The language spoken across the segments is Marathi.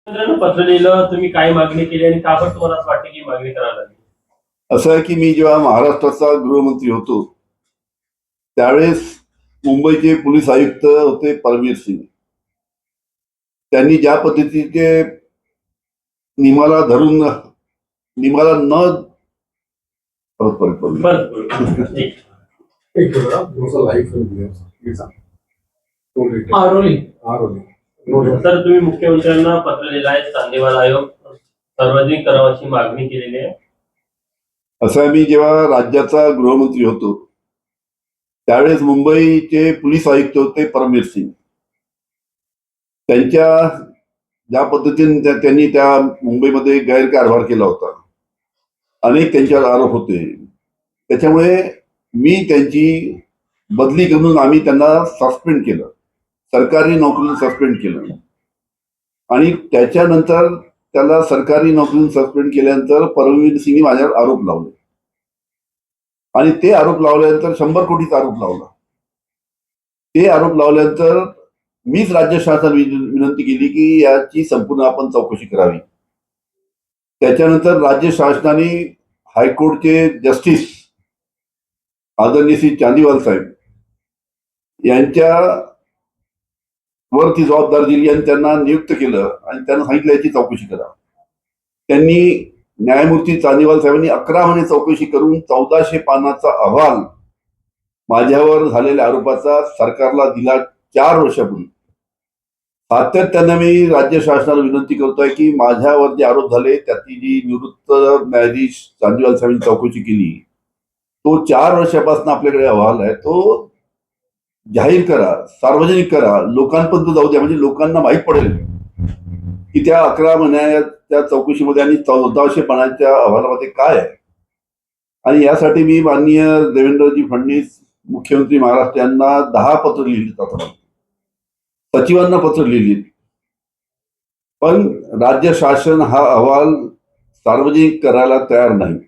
मित्रांनो, पत्र लिहिलं, तुम्ही काय मागणी केली आणि का बरं तुम्हाला असं वाटतं की मागणी करावी लागली? असं आहे की मी जेव्हा महाराष्ट्राचा गृहमंत्री होतो त्यावेळेस मुंबईचे पोलीस आयुक्त होते परमवीर सिंग. त्यांनी ज्या पद्धतीचे नियमाला धरून नियमाला न परत परत परत बरं, बरं. ठीक. तर तुम्ही मुख्यमंत्र्यांना पत्र लिहिलं आहे, चांदीवाल आयोग सार्वजनिक करावा अशी मागणी केलेली आहे. असं आहे, मी जेव्हा राज्याचा गृहमंत्री होतो त्यावेळेस मुंबईचे पोलीस आयुक्त होते परमवीर सिंग. त्यांच्या ज्या पद्धतीने त्यांनी त्या मुंबईमध्ये गैरकारभार केला होता, अनेक त्यांच्यावर आरोप होते, त्याच्यामुळे मी त्यांची बदली करून आम्ही त्यांना सस्पेंड केलं, सरकारी नोकरीतून सस्पेंड केलं. आणि त्याच्यानंतर त्याला सरकारी नोकरीतून सस्पेंड केल्यानंतर परमवीर सिंग माझ्यावर आरोप लावले आणि ते आरोप लावल्यानंतर 100 कोटीचा आरोप लावला. ते आरोप लावल्यानंतर मीच राज्य शासनाला विनंती केली की याची संपूर्ण आपण चौकशी करावी. त्याच्यानंतर राज्य शासनाने हायकोर्टचे जस्टिस आदरणीय श्री चांदीवाल साहेब यांच्या वर ती जबाबदारी दिली आणि त्यांना नियुक्त केलं आणि त्यांना सांगितलं याची चौकशी करा. त्यांनी न्यायमूर्ती चांदीवाल साहेबांनी 11 महिने चौकशी करून 1400 पानाचा अहवाल माझ्यावर झालेल्या आरोपाचा सरकारला दिला 4 वर्षापूर्वी. सातत्याने मी राज्य शासनाला विनंती करतोय की माझ्यावर जे आरोप झाले त्याची जी निवृत्त न्यायाधीश चांदीवाल साहेबांनी चौकशी केली, तो 4 वर्षापासून आपल्याकडे अहवाल आहे, तो जाहीर करा, सार्वजनिक करा, लोकांपर्यंत जाऊ द्या, म्हणजे लोकांना माहीत पडेल की त्या 11 महिन्याच्या चौकशीमध्ये आणि 1400 पानांच्या अहवालामध्ये काय आहे. आणि यासाठी मी माननीय देवेंद्रजी फडणवीस मुख्यमंत्री महाराष्ट्र यांना 10 पत्र लिहिली, सचिवांना पत्र लिहिली, पण राज्य शासन हा अहवाल सार्वजनिक करायला तयार नाही.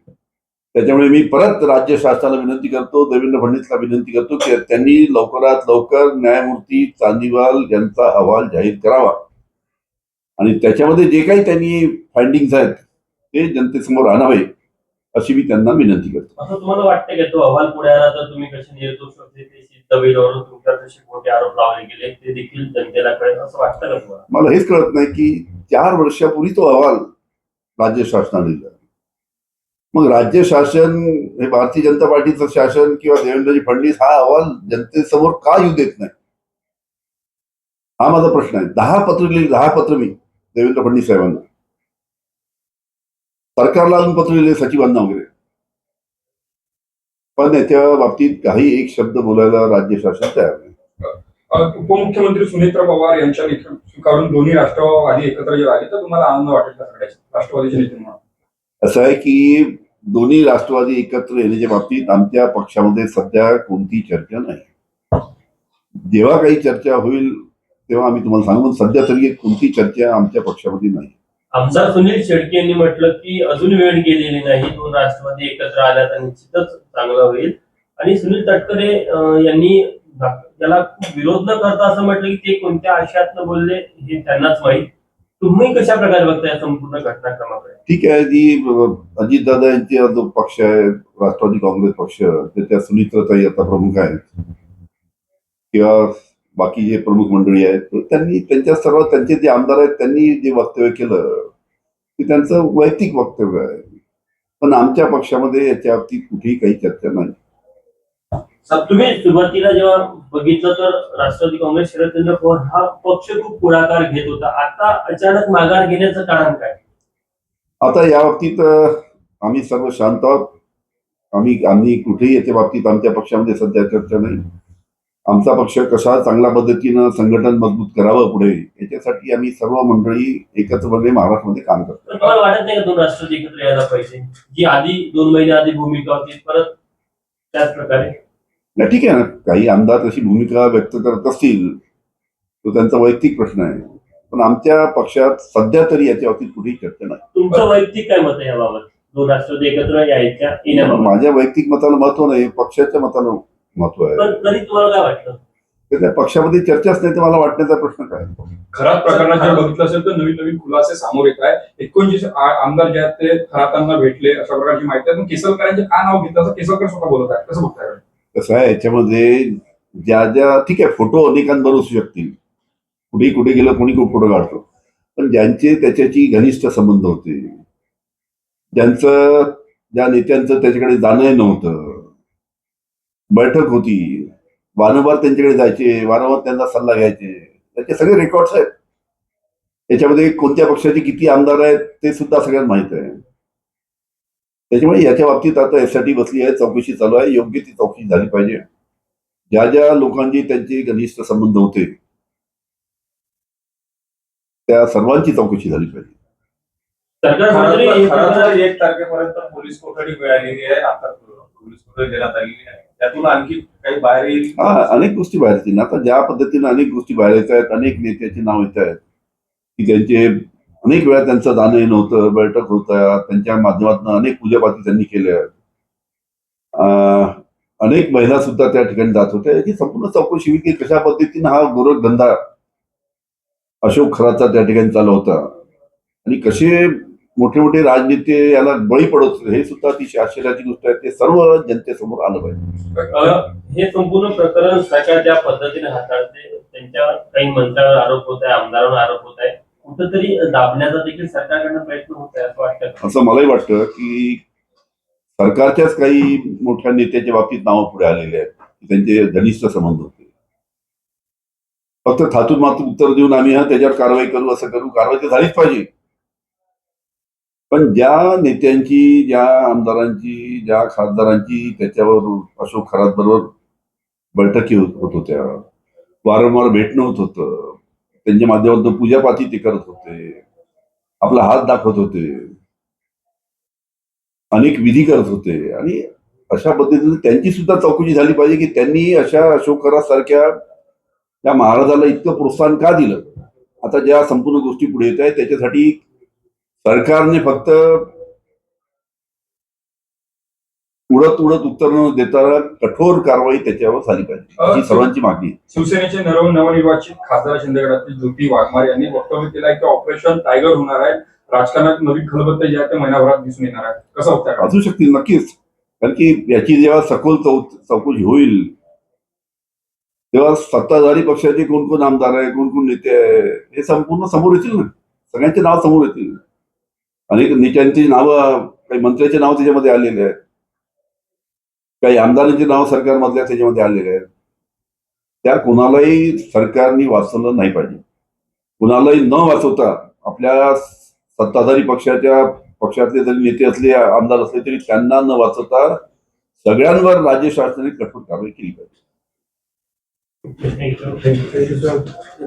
त्याच्यामुळे मी परत राज्य शासनाला विनंती करतो, देवेंद्र फडणवीसला विनंती करतो की त्यांनी लवकरात लवकर न्यायमूर्ती चांदीवाल यांचा अहवाल जाहीर करावा आणि त्याच्यामध्ये जे काही त्यांनी फाइंडिंग्स आहेत ते जनतेसमोर आणावे अशी मी त्यांना विनंती करतो. असं तुम्हाला वाटतं की तो अहवाल पुढे आला तर तुम्ही कसे निर्दोष होते ते सिद्ध होईल, तुमच्यावर कसे मोठे आरोप लावले गेले ते देखील जनतेला कळेल, असं वाटतं का तुम्हाला? मला हेच कळत नाही की 4 वर्षापूर्वी तो अहवाल राज्य शासनाने दिला. मग राज्य शासन हे भारतीय जनता पार्टीचं शासन किंवा देवेंद्रजी फडणवीस हा अहवाल जनतेसमोर का येऊ देत नाही, हा माझा प्रश्न आहे. 10 पत्र लिहिली, 10 पत्र मी देवेंद्र फडणवीस साहेबांना, सरकारला अजून पत्र लिहिले, सचिवांना वगैरे, पण याच्या बाबतीत काही एक शब्द बोलायला राज्य शासन तयार नाही. उपमुख्यमंत्री सुनेत्रा पवार यांच्या लेखन स्वीकारून दोन्ही राष्ट्रवादी एकत्र जे आले तर तुम्हाला आनंद वाटेल का सगळ्याचा राष्ट्रवादीचे नेते म्हणून? असं आहे की दोन्ही राष्ट्रवादी एकत्र येण्याच्या बाबतीत आमच्या पक्षामध्ये सध्या कोणती चर्चा नाही. जेव्हा काही चर्चा होईल तेव्हा आम्ही तुम्हाला सांगू, सध्या तरी कोणती चर्चा आमच्या पक्षामध्ये नाही. आमदार सुनील शेळके यांनी म्हटलं की अजून वेळ गेलेली नाही, 2 राष्ट्रवादी एकत्र आल्या तर निश्चितच चांगलं होईल. आणि सुनील तटकरे यांनी त्याला विरोध न करता असं म्हटलं की ते कोणत्या आशयातनं बोलले हे त्यांनाच माहीत. तुम्ही कशा प्रकारे बघताय या संपूर्ण घटनाक्रमाकडे? ठीक आहे, जी अजितदादा यांचा जो पक्ष आहे राष्ट्रवादी काँग्रेस पक्ष, त्याच्या सुनीत्रताई आता प्रमुख आहेत किंवा बाकी जे प्रमुख मंडळी आहेत, त्यांनी त्यांच्या सर्व त्यांचे जे आमदार आहेत त्यांनी जे वक्तव्य केलं ते त्यांचं वैयक्तिक वक्तव्य आहे, पण आमच्या पक्षामध्ये याच्या बाबतीत कुठेही काही चर्चा नाही. तुम्ही सुरुवातीला जेव्हा बघितलं तर राष्ट्रवादी काँग्रेस शरदचंद्र पवार हा पक्ष खूप पुढाकार घेत होता, आता अचानक माघार घेण्याचं कारण काय? आता या बाबतीत आम्ही सर्व शांत आहोत. आम्ही कुठेही याच्या बाबतीत आमच्या पक्षामध्ये सध्या चर्चा नाही. आमचा पक्ष कशा चांगल्या पद्धतीनं संघटन मजबूत करावं पुढे याच्यासाठी आम्ही सर्व मंडळी एकत्रपणे महाराष्ट्रामध्ये काम करतो. तुम्हाला वाटत नाही का 2 राष्ट्रवादी एकत्र यायला पाहिजे, जी आधी 2 महिने आधी भूमिका होती परत त्याच प्रकारे? नाही, ठीक आहे ना, काही आमदार तशी भूमिका व्यक्त करत असतील तो त्यांचा वैयक्तिक प्रश्न आहे, पण आमच्या पक्षात सध्या तरी याच्या बाबतीत कुठेही चर्चा नाही. तुमचं वैयक्तिक काय मत आहे याबाबत, 2 राष्ट्रवादी एकत्र येण्याबाबत? माझ्या वैयक्तिक मताला महत्व नाही, पक्षाच्या मताला महत्व आहे. पण तरी तुम्हाला काय वाटतं? तर त्या पक्षामध्ये चर्चाच नाही तर मला वाटण्याचा प्रश्न काय. खरात प्रकरणात जर बघितलं असेल तर नवीन नवीन खुलासे समोर येत आहे. 29 आमदार जे आहेत ते खरातांना भेटले अशा प्रकारची माहिती आहे. पण केसरकरांचे का नाव घेतलं असं केसरकर स्वतः बोलत आहे. कसं बघताय? कसं आहे याच्यामध्ये ज्या ठीक आहे फोटो अनेकांबरोबर असू शकतील, कुठे कुठे गेलं कोणी फोटो काढतो, पण ज्यांचे त्याच्याशी घनिष्ठ संबंध होते, ज्यांचं ज्या नेत्यांचं त्याच्याकडे जाणं नव्हतं, बैठक होती, वारंवार त्यांच्याकडे जायचे, वारंवार त्यांना सल्ला घ्यायचे, त्याचे सगळे रेकॉर्ड्स आहेत. याच्यामध्ये कोणत्या पक्षाचे किती आमदार आहेत ते सुद्धा सगळ्यांना माहित आहे. त्याच्यामुळे याच्या बाबतीत आता एसआयटी बसली आहे, चौकशी चालू आहे, योग्य ती चौकशी झाली पाहिजे. ज्या ज्या लोकांची त्यांचे घनिष्ठ संबंध होते त्या सर्वांची चौकशी झाली पाहिजे. सरकार मंत्री खरंच 1 तारखेपर्यंत पोलीस कोठडी मिळालेली आहे. आता पोलीस कोठडी देण्यात आलेली आहे. त्यातून आणखी काही बाहेर येईल. हा, अनेक गोष्टी बाहेर येतील. आता ज्या पद्धतीने अनेक गोष्टी बाहेर येत आहेत, अनेक नेत्याची नाव येत आहेत की त्यांचे अनेक वेळा त्यांचं जाणं येणं होतं, बैठक होत्या, त्यांच्या माध्यमातून अनेक पूजापाती त्यांनी केल्या. अनेक महिला सुद्धा त्या ठिकाणी जात होत्या. याची संपूर्ण चौकशी होईल की कशा पद्धतीने हा गोरखधंदा अशोक खराचा त्या ठिकाणी चालू होता आणि कसे मोठे मोठे राजनेते याला बळी पडत होते, हे सुद्धा अतिशय आश्चर्याची गोष्ट आहे. ते सर्व जनतेसमोर आलं पाहिजे. हे संपूर्ण प्रकरण सरकार ज्या पद्धतीने हाताळते, त्यांच्या काही मंत्र्यांवर आरोप होत आहे, आमदारांवर आरोप होत आहे, कुठंतरी दाबण्याचा देखील सरकारकडनं प्रयत्न होत आहे असं वाटतं का? असं मलाही वाटतं की सरकारच्याच काही मोठ्या नेत्याच्या बाबतीत नावं पुढे आलेले आहेत की त्यांचे घनिष्ठ संबंध होते. फक्त थातून मातून उत्तर देऊन आम्ही त्याच्यावर कारवाई करू असं करू, कारवाई तर झालीच पाहिजे. पण ज्या नेत्यांची, ज्या आमदारांची, ज्या खासदारांची त्याच्यावर अशोक खरात बरोबर बैठकी होत होत्या, वारंवार भेटणं होत होतं, त्यांच्या माध्यमातून पूजापाती ते करत होते, आपला हात दाखवत होते, अनेक विधी करत होते आणि अशा पद्धतीने त्यांची सुद्धा चौकशी झाली पाहिजे की त्यांनी अशा अशोक खरात सारख्या त्या महाराजाला इतकं प्रोत्साहन का दिलं. आता ज्या संपूर्ण गोष्टी पुढे येत आहेत त्याच्यासाठी सरकारने फक्त उडत उत्तर न देता कठोर कारवाई त्याच्यावर झाली पाहिजे, ही सर्वांची मागणी आहे. शिवसेनेचे नवनिर्वाचित खासदार शिंदे गटातील ज्योती वाघमारे यांनी वक्तव्य केलं आहे की ऑपरेशन टायगर होणार आहे. राजकारणात नवीन खलबत्ते जे आहे ते महिनाभरात दिसून येणार आहे. कसं होतं? असू शकतील नक्कीच, कारण की याची जेव्हा सखोल चौकशी होईल तेव्हा सत्ताधारी पक्षाचे कोण कोण आमदार आहे, कोण कोण नेते आहे हे संपूर्ण समोर येतील ना. सगळ्यांचे नाव समोर येतील. अनेक नेत्यांची नावं, काही मंत्र्याचे नाव त्याच्यामध्ये आलेले आहेत, काही आमदारांचे नाव सरकारमधल्या त्याच्यामध्ये आलेले आहेत. त्या कोणालाही सरकारने वाचवलं नाही पाहिजे. कुणालाही न वाचवता आपल्या सत्ताधारी पक्षातले जरी नेते असले, आमदार असले तरी त्यांना न वाचवता सगळ्यांवर राज्य शासनाने कठोर कारवाई केली पाहिजे. Thank you.